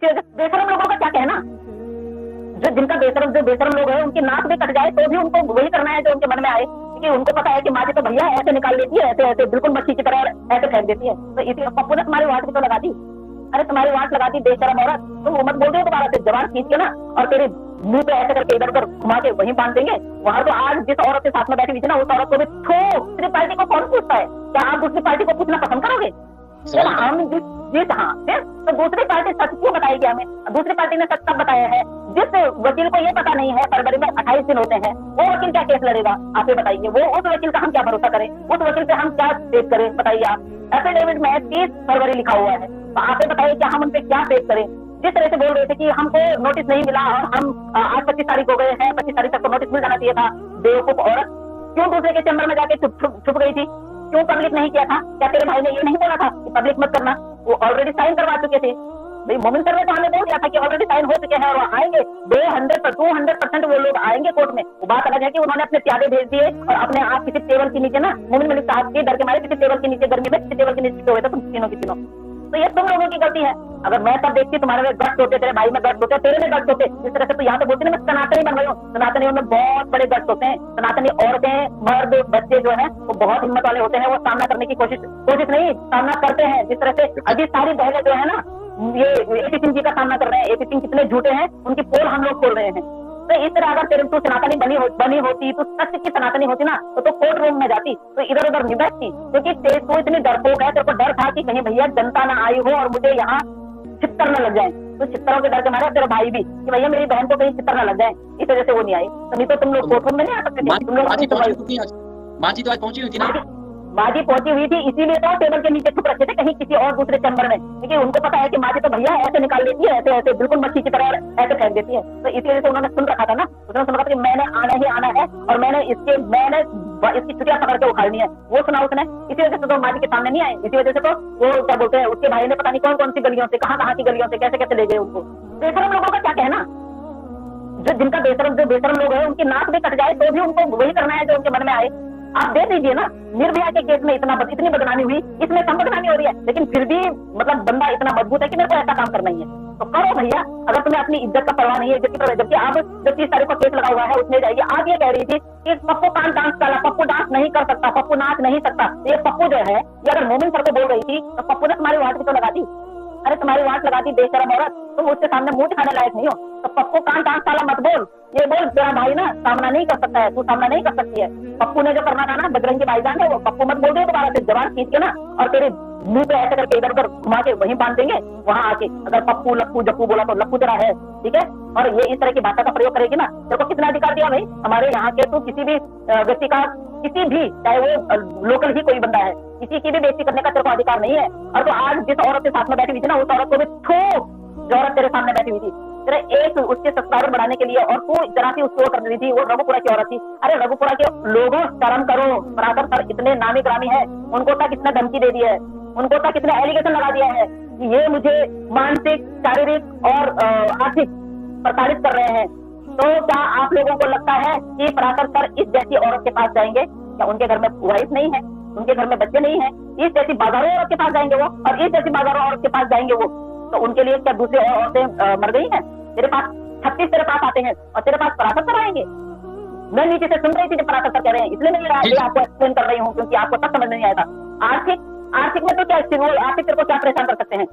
इसके बेशरम लोगों का क्या कहना, जो जिनका जो बेशरम लोग है उनकी नाक भी कट जाए तो भी उनको वही करना है जो उनके मन में आए, क्योंकि उनको पता है कि माँ जी तो भैया ऐसे निकाल लेती है, ऐसे ऐसे बिल्कुल मच्छी की तरह ऐसे फेंक देती है। तो इसी पप्पू ने तुम्हारी वाट भी तो लगा दी। अरे तुम्हारी वाट लगा दी बेशरम औरत, तुम मत बोल रहे हो दोबारा से, जवान खींच के ना और तेरे मुंह पे ऐसे करके इधर उधर घुमा के वहीं बांध देंगे। वहां तो आज जिस औरत के साथ में बैठी हुई थी ना, उस औरत को भी दूसरी पार्टी को कौन पूछता है? क्या आप दूसरी पार्टी को पूछना पसंद करोगे? हम तो दूसरी पार्टी सच क्यों बताएगी हमें? दूसरी पार्टी ने सच तब बताया है जिस वकील को ये पता नहीं है फरवरी में 28 दिन होते हैं, वो वकील क्या केस लड़ेगा? आप ये बताइए, वो उस वकील का हम क्या भरोसा करें? उस वकील पे हम क्या पेश करें? बताइए आप। एफिडेविट में 30 फरवरी लिखा हुआ है, तो आप ये बताइए क्या हम उन पे क्या पेश करें? जिस तरह से बोल रहे थे कि हमको नोटिस नहीं मिला और हम आज 25 तारीख हो गए हैं, 25 तारीख तक तो नोटिस मिल जाना चाहिए था। बेवकूफ औरत, क्यों दूसरे के चैम्बर में जाके छुप गई थी? क्यों पब्लिक नहीं किया था? क्या तेरे भाई ने ये नहीं बोला था कि पब्लिक मत करना? वो ऑलरेडी साइन करवा चुके थे भाई। मोमिन सर ने तो हमें बोल दिया था कि ऑलरेडी साइन हो चुके हैं और वो आएंगे 200% वो लोग आएंगे कोर्ट में। वो बात अलग है कि उन्होंने अपने प्यादे भेज दिए और अपने आप किसी टेबल के नीचे ना, मोमिन मलिक साहब के डर के मारे किसी टेबल के नीचे, गर्मी में किसी टेबल के नीचे हुए थे तुम तीनों की तीनों। तो ये तुम लोगों की गलती है। अगर मैं तब देखती तुम्हारे में गट्स होते, तेरे भाई में गट्स होते, तेरे में गट्स होते, इस तरह से तो यहाँ पे बोलती ना मैं सनातनी बन गई हूँ। सनातनियों में बहुत बड़े गट्स होते हैं। सनातनी औरतें, मर्द, बच्चे जो है वो बहुत हिम्मत वाले होते हैं। वो सामना करने की कोशिश नहीं, सामना करते हैं। जिस तरह से अभी सारी बहनें जो है ना, ये एपी सिंह जी का सामना कर रहे हैं। एपी सिंह कितने झूठे हैं, उनकी पोल हम लोग खोल रहे हैं। तो इस तरह अगर तेरे तू सनातनी बनी होती, तो सच की सनातनी होती ना, तो कोर्ट रूम में जाती, तो इधर उधर नहीं बैठती। क्योंकि तू इतनी डरपोक है, तेरे को डर था कि कहीं भैया जनता ना आई हो और मुझे यहाँ चित्तर न लग जाए। तो चित्तरों के डर के मारे तेरा भाई भी कि भैया मेरी बहन को कहीं चित्तर न लग जाए, इस वजह से वो नहीं आई। तो नहीं तो तुम लोग कोर्ट रूम में नहीं आ सकते थे। तुम लोग माँ जी तो आज पहुंची हुई थी ना, माजी पहुंची हुई थी, इसीलिए तो टेबल के नीचे छुप रखे थे कहीं किसी और दूसरे चैम्बर में, क्योंकि उनको पता है कि माजी तो भैया ऐसे निकाल लेती है, ऐसे ऐसे बिल्कुल मच्छी की तरह ऐसे फेंक देती है। तो इसी वजह से उन्होंने सुन रखा था ना, उन्होंने सुन रखा था कि मैंने आना ही आना है और मैंने इसकी छुट्टियां पकड़ के उखाड़नी है। वो सुना उसने, इसी वजह से तो माजी के सामने नहीं आए। इसी वजह से तो वो क्या बोलते हैं, उसके भाई ने पता नहीं कौन कौन सी गलियों से, कहाँ की गलियों से कैसे कैसे ले गए उनको। बेशरम लोगों का क्या कहना, जो जिनका बेशरम लोग है उनकी नाक भी कट जाए तो भी उनको वही करना है जो उनके मन में आए। आप दे दीजिए ना। निर्भया के केस में इतनी बदनामी हुई, इसमें कम बदनामी हो रही है, लेकिन फिर भी मतलब बंदा इतना मजबूत है कि मेरे को ऐसा काम करना ही है, तो करो भैया। अगर तुम्हें अपनी इज्जत का परवाह नहीं है, इज्जत की परवाह, जबकि आप जो 30 तारीख को केस लगा हुआ है उसमें जाइए। आप ये कह रही थी कि पप्पू कान डांस काला, पप्पू डांस नहीं कर सकता, पप्पू नाच नहीं सकता। ये पप्पू जो है, ये अगर मोमिन सर को बोल रही थी तो पप्पू ने तुम्हारी वाट भी तो लगा दी। अरे तुम्हारी वाट लगा दी बेशरम औरत, तुम उसके सामने मुंह दिखाने लायक नहीं हो। तो पप्पू कान डांस काला मत बोल, ये बोल तेरा भाई ना सामना नहीं कर सकता है, तू सामना नहीं कर सकती है। पप्पू ने जो करना था ना, बजरंगी भाईजान है, वो पप्पू मत बोल रही दोबारा से, जवान खींच के ना और तेरे मुंह पे ऐसे करके इधर उधर घुमा के वहीं बांध देंगे। वहां आके अगर पप्पू लप्पू जप्पू बोला तो लप्पू तेरा है, ठीक है। और ये इस तरह की भाषा का प्रयोग करेगी ना, तेरे को कितना अधिकार दिया भाई हमारे यहाँ के? तू किसी भी व्यक्ति का, किसी भी, चाहे वो लोकल ही कोई बंदा है, किसी की भी बेइज्जती करने का तेरे को अधिकार नहीं है। और तो आज जिस औरत के साथ में बैठी हुई थी ना, उस औरत को भी जो औरत तेरे सामने बैठी हुई थी, तेरे एक उसके सब्सक्राइबर बढ़ाने के लिए, और तू जरा सी उसको कर रही थी, वो रघुपुरा की औरत थी। अरे रघुपुरा के लोगों शर्म करो, पराशर सर इतने नामी ग्रामी है, उनको तक कितना धमकी दे दिया है, उनको तक कितने एलिगेशन लगा दिया है कि ये मुझे मानसिक, शारीरिक और आर्थिक प्रताड़ित कर रहे हैं। तो क्या आप लोगों को लगता है कि पराशर सर इस जैसी औरत के पास जाएंगे? क्या उनके घर में वाइफ नहीं है, उनके घर में बच्चे नहीं है? इस जैसी बाजारों औरत के पास जाएंगे वो, और इस जैसी बाजारों औरत के पास जाएंगे वो, तो उनके लिए क्या दूसरी औरतें मर गई हैं? तेरे पास 36 तेरे पास आते हैं और तेरे पास पराशर सर आएंगे। मैं नीचे से सुन रही थी जब पराशर सर कह रहे हैं, इसलिए मैं आपको एक्सप्लेन कर रही हूँ, क्योंकि आपको तब समझ नहीं आया था। आर्थिक में तो क्या आर्थिक तेरे को क्या परेशान कर सकते हैं?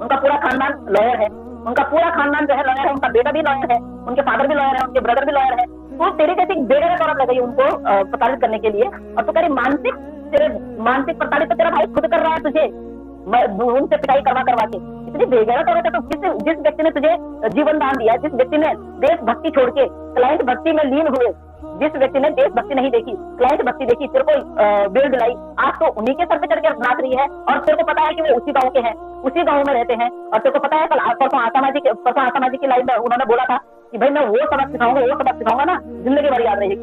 उनका पूरा खानदान लॉयर है, उनका पूरा खानदान जो है लॉयर है, उनका बेटा भी लॉयर है, उनके फादर भी लॉयर है, उनके ब्रदर भी लॉयर है। तो तेरी जैसी बेगरत औरत लग गई उनको प्रताड़ित करने के लिए, और तो कह रही मानसिक प्रताड़ित तो तेरा भाई खुद कर रहा है तुझे, उनसे पिटाई करवा के। इतनी बेगरत औरत है। तो जिस व्यक्ति ने तुझे जीवन दान दिया, जिस व्यक्ति ने देशभक्ति छोड़ के क्लाइंट भक्ति में लीन हुए, जिस व्यक्ति ने देशभक्ति नहीं देखी, क्लाइंट भक्ति देखी, तेरे को बेल दिलाई, आज तो उन्हीं के सर पे चढ़ के नाच रही है। और तेरे को पता है कि वो उसी गांव के हैं, उसी गांव में रहते हैं। और तेरे को पता है कल परसों आशा माजी की लाइव में उन्होंने बोला था कि भाई मैं वो सबक सिखाऊंगा ना, जिंदगी भर याद रहेगी।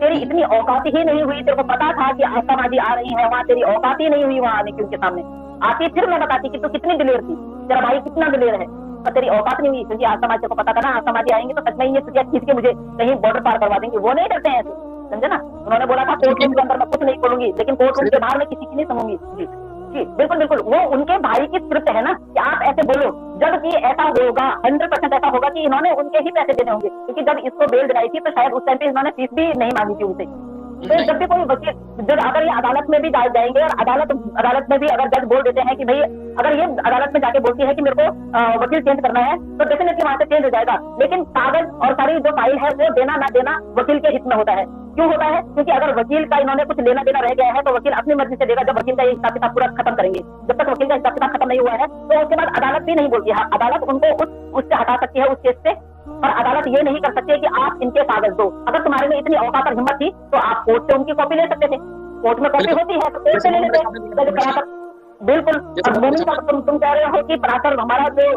तेरी इतनी औकात ही नहीं हुई, तेरे को पता था कि आशा माजी आ रही है वहां, तेरी औकात ही नहीं हुई वहां आने की, उनके सामने आती फिर मैं बताती कि तू कितनी दिलेर थी, तेरा भाई कितना दिलेर है, पर तेरी औकात नहीं हुई। क्योंकि आशा माजी को पता था ना, आशा माजी आएंगे तो सच में ये छुट्टियां खींच के मुझे कहीं बॉर्डर पार करवा देंगे। वो नहीं करते हैं ऐसे, समझे ना। उन्होंने बोला था कोर्ट रूम के अंदर मैं कुछ नहीं बोलूंगी, लेकिन कोर्ट रूम के बाहर में किसी की नहीं सुनूंगी। जी जी, बिल्कुल, बिल्कुल। वो उनके भाई की स्क्रिप्ट है ना कि आप ऐसे बोलो, जबकि ऐसा होगा 100% ऐसा होगा कि इन्होंने उनके ही पैसे देने होंगे, क्योंकि जब इसको बेल दिलाई थी तो शायद उस टाइम पे इन्होंने फीस भी नहीं मांगी थी उनसे। तो जब भी कोई वकील, जब अगर ये अदालत में भी जाएंगे और अदालत में भी अगर जज बोल देते हैं कि भाई, अगर ये अदालत में जाके बोलती है कि मेरे को वकील चेंज करना है, तो डेफिनेटली वहां से चेंज हो जाएगा। लेकिन कागज और सारी जो फाइल है वो देना ना देना वकील के हित में होता है। क्यों होता है? क्योंकि अगर वकील का इन्होंने कुछ लेना देना रह गया है तो वकील अपनी मर्जी से देगा, जब वकील का ये हिसाब किताब पूरा खत्म करेंगे। जब तक वकील का हिसाब किताब खत्म नहीं हुआ है तो उसके बाद अदालत भी नहीं बोलती है। अदालत उनको उससे हटा सकती है, उस केस से। और अदालत ये नहीं कर सकती है कि आप इनके कागज दो। अगर तुम्हारे में इतनी औकात और हिम्मत थी तो आप कोर्ट से उनकी कॉपी ले सकते थे। कोर्ट में कॉपी होती है तो कोर्ट से ले लेते। बिल्कुल। और मोमिन साहब, तुम कह रहे हो कि पराशर, हमारा जो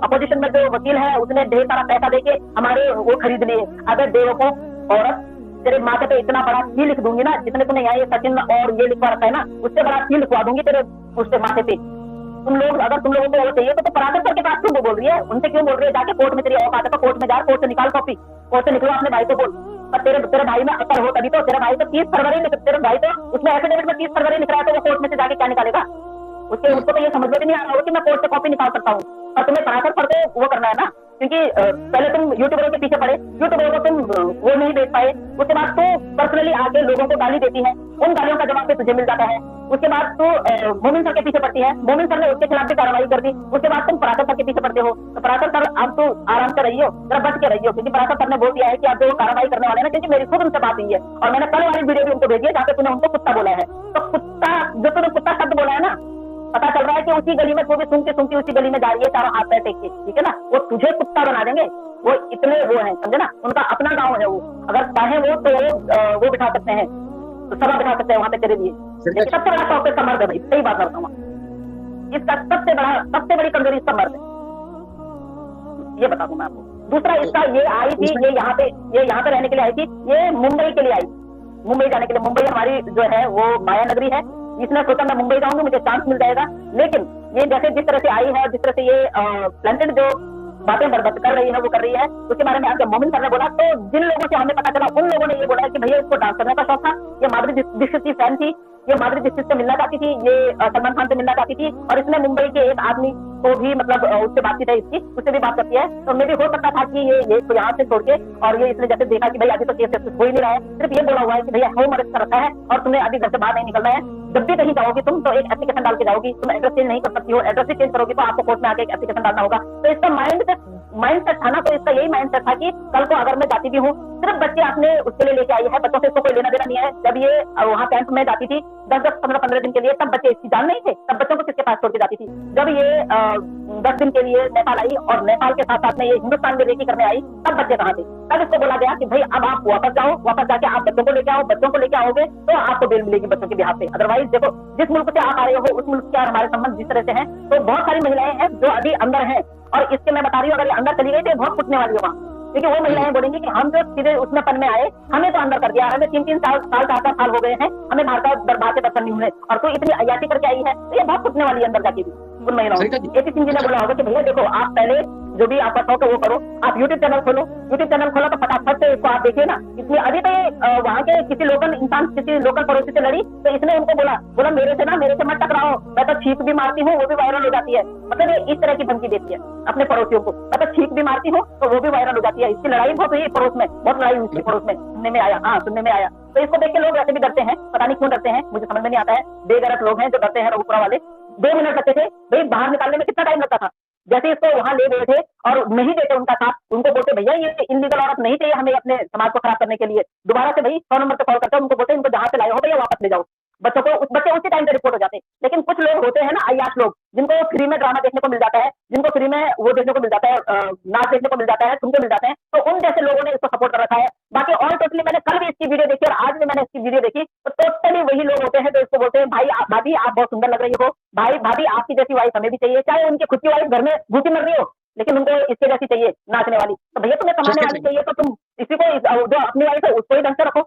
अपोजिशन में जो वकील है उसने ढेर सारा पैसा देके हमारे वो खरीद लिए। अगर बेवकूफ औरत, तेरे माथे पे इतना बड़ा सी लिख दूंगी ना, जितने तुमने यहाँ ये सचिन और ये लिखवा रखा है ना, उससे बड़ा सी लिखवा दूंगी तेरे उससे माथे पे। तुम लोग, अगर तुम लोगों को वो चाहिए तो पराशर सर के पास क्यों बोल रही है? उनसे क्यों बोल रही है? जाके कोर्ट में तेरी औकात है तो कोर्ट में जा, कोर्ट से निकाल कॉपी, कोर्ट से निकलो, अपने भाई को बोल। पर तेरे भाई में अकल हो तभी तो। तेरा भाई तो 30 फरवरी, तेरे भाई तो उसमें एफिडेविट में 30 फरवरी लिख रहा है, तो वो कोर्ट में से जाके क्या निकालेगा? उसको तो ये समझ में नहीं आ रहा हो कि मैं कोर्ट से कॉपी निकाल सकता हूँ। और तुम्हें पराशर सर को वो करना है ना, क्योंकि पहले तुम यूट्यूबरों के पीछे पड़े, यूट्यूबरों को तुम वो नहीं देख पाए। उसके बाद तू पर्सनली आके लोगों को गाली देती है, उन गालियों का जवाब भी तुझे मिल जाता है। उसके बाद तू मोमिन सर के पीछे पड़ती है, मोमिन सर ने उसके खिलाफ भी कार्रवाई कर दी। उसके बाद तुम पराशर सर के पीछे पड़ते हो। तो पराशर सर, अब तू आराम से रहियो, जरा बच के रहियो, क्योंकि पराशर सर ने बोल दिया है कि आप जो कार्रवाई करने वाले हैं, क्योंकि मेरी खुद उनसे बात हुई है और मैंने कल वाली वीडियो भी उनको भेजी है जहाँ पे तूने उनको कुत्ता बोला है। तो कुत्ता, जो तूने कुत्ता शब्द बोला है ना, पता चल रहा है कि उसी गली में तू भी सुनती उसी गली में जा रही है, चारों हाथ पैर टेक के, ठीक है ना? वो तुझे कुत्ता बना देंगे। वो इतने वो है, समझे ना? उनका अपना गांव है वो। अगर चाहे वो तो वो बिठा सकते हैं, तो सभा बिठा सकते हैं वहां पे तेरे लिए। सबसे बड़ा शौक इसका मर्द है भाई, सही बात करता हूँ। इसका सबसे बड़ी कमजोरी इसका मर्द है, ये बता दूं मैं आपको। दूसरा, इसका ये आई थी, ये यहाँ पे रहने के लिए आई थी, ये मुंबई के लिए आई, मुंबई जाने के लिए। मुंबई हमारी जो है वो माया नगरी है। इसने सोचा मैं मुंबई जाऊंगी, मुझे चांस मिल जाएगा। लेकिन ये जैसे जिस तरह से आई है, जिस तरह से ये प्लांटेड जो बातें बर्बाद कर रही है वो कर रही है, उसके बारे में आज जब मोमिन सर ने बोला तो जिन लोगों से हमें पता चला, उन लोगों ने ये बोला कि भैया इसको डांस करने का शौक था, ये माधुरी दीक्षित की फैन थी, ये माधुरी दीक्षित से मिलना चाहती थी, ये सलमान खान से मिलना चाहती थी। और इसने मुंबई के एक आदमी को भी, मतलब उससे बातचीत है इसकी, उससे भी बात करती है। तो मे भी हो सकता था कि ये यहाँ से छोड़ के, और ये इसने जैसे देखा कि भाई अभी तो केस हो ही नहीं रहा है, सिर्फ ये बोला हुआ है कि भैया होम अरेस्ट कर रखा है और तुम्हें अभी घर से बाहर नहीं निकलना है। जब भी कहीं जाओगी तुम तो एक एप्लीकेशन डाल के जाओगी, तुम एड्रेस चेंज नहीं कर सकती हो। एड्रेस चेंज करोगी तो आपको कोर्ट में आके एक एप्लीकेशन डालना होगा। तो इसका माइंड सेट था ना, तो इसका यही माइंड सेट था कि कल को अगर मैं जाती भी हूँ, सिर्फ बच्चे आपने उसके लिए लेके आई है, बच्चों से इसको कोई लेना देना नहीं है। जब ये वहाँ कैंप में जाती थी 10-15 दिन के लिए, तब बच्चे इसकी जान नहीं थे, तब बच्चों को किसके पास छोड़ के जाती थी। जब ये 10 दिन के लिए नेपाल आई और नेपाल के साथ साथ में ये हिंदुस्तान में रेकी करने आई, तब बच्चे कहाँ थे? तब इसको बोला गया कि भाई अब आप वापस जाओ, वापस जाके आप बच्चों को लेके आओ, बच्चों को लेके आओगे तो आपको बेल मिलेगी बच्चों के बिहाफ पे। अदरवाइज देखो, जिस मुल्क से आप आए हो उस मुल्क के हमारे संबंध जिस तरह से हैं, तो बहुत सारी महिलाएं हैं जो अभी अंदर हैं। और इसके मैं बता रही हूँ, अगर ये अंदर चली गई तो बहुत कुटने वाली है वहाँ, क्योंकि वो महिलाएं बोलेंगी कि हम जो सीधे उसमें पन में आए, हमें तो अंदर कर दिया, हमें 3-3 साल 4-4 साल हो गए हैं, हमें बाहर का दरबार से दर्शन नहीं हुए, और तो इतनी अयाती करके आई है। तो ये बहुत कुटने वाली है अंदर जाके भी उन महिलाओं। एक सिंह जी ने बोला होगा कि भैया देखो, आप पहले जो भी आपका शौक है वो करो, आप यूट्यूब चैनल खोलो, यूट्यूब चैनल खोला तो फटाफट से इसको आप देखिए ना। इसलिए अभी तो ये वहाँ के किसी लोकल इंसान, किसी लोकल पड़ोसी से लड़ी, तो इसने उनको बोला मेरे से मत टकराओ, मैं तो छींक भी मारती हूँ, वो भी वायरल हो जाती है। मतलब ये इस तरह की धमकी देती है अपने पड़ोसियों को, मैं तो छींक भी मारती हूँ तो वो भी वायरल हो जाती है। इसकी लड़ाई बहुत हुई पड़ोस में, बहुत लड़ाई हुई पड़ोस में, सुनने में आया। तो इसको देख के लोग वैसे भी डरते हैं, पता नहीं क्यों डरते हैं, मुझे समझ में नहीं आता है। बेगैरत लोग हैं जो डरते हैं। रघुपुरा वाले 2 मिनट लगते थे भाई, बाहर निकालने में कितना टाइम लगता था। जैसे इसको वहां ले गए थे और नहीं देते उनका साथ, उनको बोलते भैया ये इनलीगल औरत नहीं चाहिए हमें अपने समाज को खराब करने के लिए, दोबारा से भाई 100 नंबर पे कॉल करते हैं, उनको बोलते इनको जहां से लाए हो भैया वापस ले जाओ। बच्चों को बच्चे उसी टाइम पे रिपोर्ट हो जाते हैं। लेकिन कुछ लोग होते हैं ना अय्याश लोग, जिनको फ्री में ड्रामा देखने को मिल जाता है, जिनको फ्री में वो देखने को मिल जाता है, नाच देखने को मिल जाता है, ठुमके मिल जाते हैं, तो उन जैसे लोगों ने इसको सपोर्ट कर रखा है। बाकी और टोटली मैंने कल भी इसकी वीडियो देखी और आज भी मैंने इसकी वीडियो देखी, तो टोटली वही लोग होते हैं जो इसको बोलते हैं भाई भाभी आप बहुत सुंदर लग रही हो, भाई भाभी आपकी जैसी वाइफ हमें भी चाहिए, चाहे उनकी खुद की वाइफ घर में भूखी मर रही हो लेकिन उनको इसके जैसी चाहिए नाचने वाली। तो भैया तुम्हें कमाने वाली चाहिए तो तुम इसी को, जो अपनी वाइफ है उसको ही ढंग से रखो।